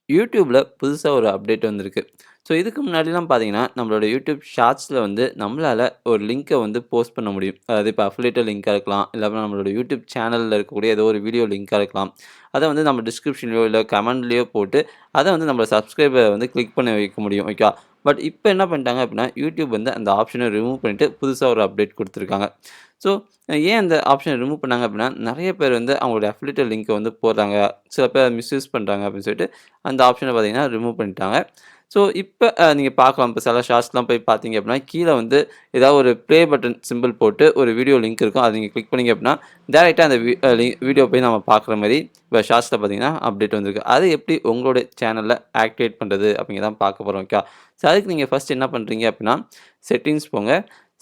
யூடியூப்ல புதுசா ஒரு அப்டேட் வந்திருக்கு. ஸோ இதுக்கு முன்னாடிலாம் பார்த்தீங்கன்னா, நம்மளோட யூடியூப் ஷார்ட்ஸ்ல வந்து நம்மளால ஒரு லிங்க்க வந்து போஸ்ட் பண்ண முடியும். அதாவது இப்ப அஃபிலியேட்டட் லிங்க்கா இருக்கலாம். இல்ல நம்மளோட யூடியூப் சேனல்ல இருக்கக்கூடிய ஏதோ ஒரு வீடியோ லிங்க்கா இருக்கலாம். அத வந்து நம்ம டிஸ்கிரிப்ஷன்லயோ இல்ல கமெண்ட்லயோ போட்டு, அத வந்து நம்ம சப்ஸ்கிரைபர் வந்து கிளிக் பண்ண வைக்க முடியும். ஓகேவா? பட் இப்ப என்ன பண்ணிட்டாங்க அப்டின்னா, யூடியூப் வந்து அந்த ஆப்ஷன ரிமூவ் பண்ணிட்டு புதுசா ஒரு அப்டேட் குடுத்துருக்காங்க. ஸோ ஏன் அந்த ஆப்ஷன ரிமூவ் பண்ணாங்க அப்டின்னா, நெறைய பேர் வந்து அவங்களுடைய அஃபிலியேட்டட் லிங்க்க வந்து போடுறாங்க. சில பேர் மிஸ்யூஸ் பண்றாங்க அப்டின்னு சொல்லிட்டு அந்த ஆப்ஷன பார்த்தீங்கன்னா, ரிமூவ் பண்ணிட்டாங்க. ஸோ இப்ப நீங்க பார்க்கலாம். இப்ப சில ஷார்ட்ஸ்லாம் போய் பார்த்தீங்க அப்டின்னா, கீழ வந்து ஏதாவது ஒரு ப்ளே பட்டன் சிம்பல் போட்டு ஒரு வீடியோ லிங்க் இருக்கும். அத நீங்க கிளிக் பண்ணீங்க அப்டின்னா, டைரக்ட்டா அந்த வி அ லி வீடியோ போய் நம்ம பார்க்குற மாரி இப்ப ஷார்ட்ஸ்ல பார்த்தீங்கன்னா, அப்டேட் வந்திருக்கு. அது எப்படி உங்களுடைய சேனல்ல ஆக்டிவேட் பண்றது அப்படிங்கிறத தான் பார்க்க போறோம். ஓகேவா? ஸோ அதுக்கு நீங்க ஃபர்ஸ்ட் என்ன பண்றீங்க அப்டின்னா, செட்டிங்ஸ் போங்க.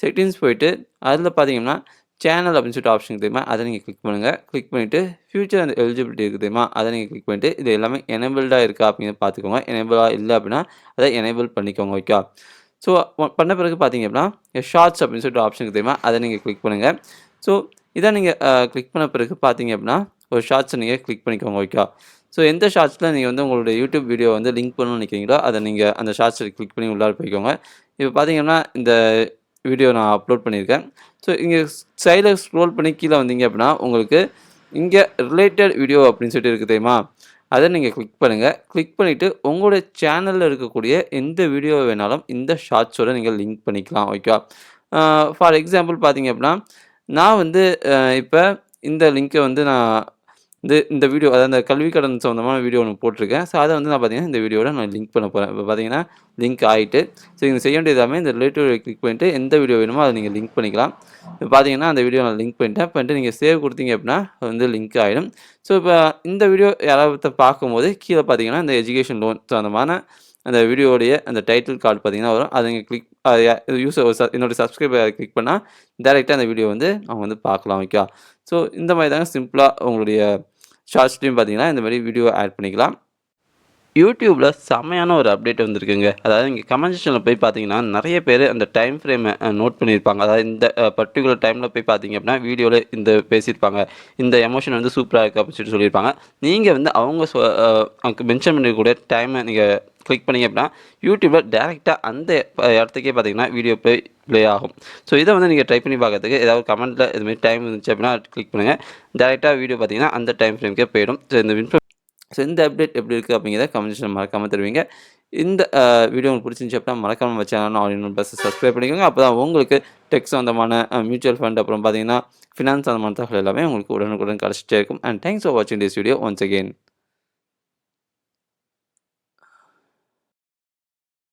செட்டிங்ஸ் போயிட்டு அதில பார்த்தீங்கன்னா, சேனல் அப்படின்னு சொல்லிட்டு ஆப்ஷன் இருக்கு தெரியுமா? அத நீங்க கிளிக் பண்ணுங்க. கிளிக் பண்ணிட்டு ஃபியூச்சர் அண்ட் எலிஜிபிலிட்டி இருக்கு தெரியுமா? அத நீங்க கிளிக் பண்ணிட்டு இது எல்லாமே எனேபிள்டா இருக்கா அப்படிங்கிறத பார்த்துக்கோங்க. எனேபிளா இல்ல அப்படின்னா, அத எனேபிள் பண்ணிக்கோங்க. ஓகேவா? ஸோ பண்ண பிறகு பார்த்தீங்க அப்படின்னா, ஷார்ட்ஸ் அப்படின்னு சொல்லிட்டு ஆப்ஷன் இருக்கு தெரியுமா? அத நீங்க கிளிக் பண்ணுங்க. ஸோ இத நீங்க கிளிக் பண்ண பிறகு பார்த்தீங்க அப்படின்னா, ஒரு ஷார்ட்ஸ நீங்க கிளிக் பண்ணிக்கோங்க. ஓகேவா? ஸோ எந்த ஷார்ட்ஸ்ல நீங்க வந்து உங்களுடைய யூடியூப் வீடியோ வந்து லிங்க் பண்ணணும்னு நினைக்கிறீங்களோ, அத நீங்க அந்த ஷார்ட்ஸ கிளிக் பண்ணி உள்ளார போய்க்கோங்க. இப்ப பார்த்தீங்கன்னா, இந்த வீடியோ நான் அப்லோட் பண்ணியிருக்கேன். ஸோ இங்க சைட்ல ஸ்க்ரோல் பண்ணி கீழ வந்தீங்க அப்படின்னா, உங்களுக்கு இங்க ரிலேட்டட் வீடியோ அப்படின்னு சொல்லிட்டு இருக்கு தெரியுமா? அத நீங்க கிளிக் பண்ணுங்க. கிளிக் பண்ணிட்டு உங்களுடைய சேனல்ல இருக்கக்கூடிய எந்த வீடியோ வேணாலும் இந்த ஷார்ட்ஸோட நீங்க லிங்க் பண்ணிக்கலாம். ஓகேவா? அ ஃபார் எக்ஸாம்பிள் பார்த்தீங்க அப்படின்னா, நான் வந்து இப்ப இந்த லிங்க்க வந்து நான் இந்த வீடியோ அதாவது அந்த கல்வி கடன் சம்மந்தமான வீடியோ ஒண்ணு போட்டிருக்கேன். ஸோ, அத வந்து நான் பார்த்தீங்கன்னா, இந்த வீடியோட நான் லிங்க் பண்ண போறேன். இப்ப பார்த்தீங்கன்னா, லிங்க் ஆயிட்டு, ஸோ நீங்க செய்ய வேண்டியது எல்லாமே இந்த ரிலேட்டிவ் கிளிக் பண்ணிட்டு எந்த வீடியோ வேணுமோ அத நீங்க லிங்க் பண்ணிக்கலாம். இப்ப பார்த்தீங்கன்னா, அந்த வீடியோ நான் லிங்க் பண்ணிட்டேன். பண்ணிட்டு நீங்க சேவ் குடுத்தீங்க அப்படின்னா, அது வந்து லிங்க் ஆயிடும். ஸோ, இப்ப இந்த வீடியோ யாராவது ஒருத்தர் பார்க்கும்போது கீழ பார்த்தீங்கன்னா, இந்த எஜுகேஷன் லோன் சம்மந்தமான அந்த வீடியோவுடைய அந்த டைட்டில் கார்ட் பார்த்தீங்கன்னா வரும். அத நீங்க கிளிக் யூசர் என்னோட சப்ஸ்கிரைபர் கிளிக் பண்ணா, டைரக்ட்டா அந்த வீடியோ வந்து அவங்க வந்து பார்க்கலாம். ஓகேவா? ஸோ, இந்த மாரி தாங்க சிம்பிளா உங்களுடைய ஷார்ட்ஸ்லயும் பார்த்தீங்கன்னா, இந்த மாரி வீடியோ ஆட் பண்ணிக்கலாம். யூடியூப்ல செம்மையான ஒரு அப்டேட் வந்திருக்குங்க. அதாவது நீங்க கமெண்ட் செக்ஷன்ல போய் பார்த்தீங்கன்னா, நெறைய பேரு அந்த டைம் ஃப்ரேம நோட் பண்ணியிருப்பாங்க. அதாவது இந்த பர்ட்டிகுலர் டைம்ல போய் பார்த்தீங்க அப்படின்னா, வீடியோல இந்த பேசியிருப்பாங்க. இந்த எமோஷன் வந்து சூப்பரா இருக்கு அப்படின்னு சொல்லிட்டு சொல்லியிருப்பாங்க. நீங்க வந்து அவங்க அங்க மென்ஷன் பண்ணிருக்கக்கூடிய டைம நீங்க கிளிக் பண்ணீங்க அப்படின்னா, யூடியூப்ல டைரக்ட்டா அந்த இடத்துக்கே பார்த்தீங்கன்னா, வீடியோ ப்ளே ஆகும். ஸோ இத வந்து நீங்க ட்ரை பண்ணி பார்க்கறதுக்கு ஏதாவது கமெண்ட்ல இது மாரி டைம் இருந்துச்சு அப்படின்னா, கிளிக் பண்ணுங்க. டைரக்ட்டா வீடியோ பார்த்தீங்கன்னா, அந்த டைம் ஃப்ரேம்க்கே போயிடும். ஸோ இந்த அப்டேட் எப்படி இருக்குது அப்படிங்கிறத கமெண்ட் செக்ஷன்ல மறக்காம தெரிவிங்க. இந்த வீடியோ உங்களுக்கு பிடிச்சிருந்துச்சு அப்படின்னா மறக்காம நம்ம channel all in one plus subscribe பண்ணிக்கோங்க. அப்பதான் உங்களுக்கு டெக் சம்மந்தமான மியூச்சுவல் ஃபண்ட் அப்புறம் பார்த்தீங்கன்னா, ஃபினான்ஸ் சம்மந்தமான தகவல் எல்லாமே உங்களுக்கு உடனுக்குடன் கிடைச்சிட்டே இருக்கும். அண்ட் தேங்க்ஸ் ஃபார் வாட்சிங் திஸ் வீடியோ ஒன்ஸ் அகெயின்.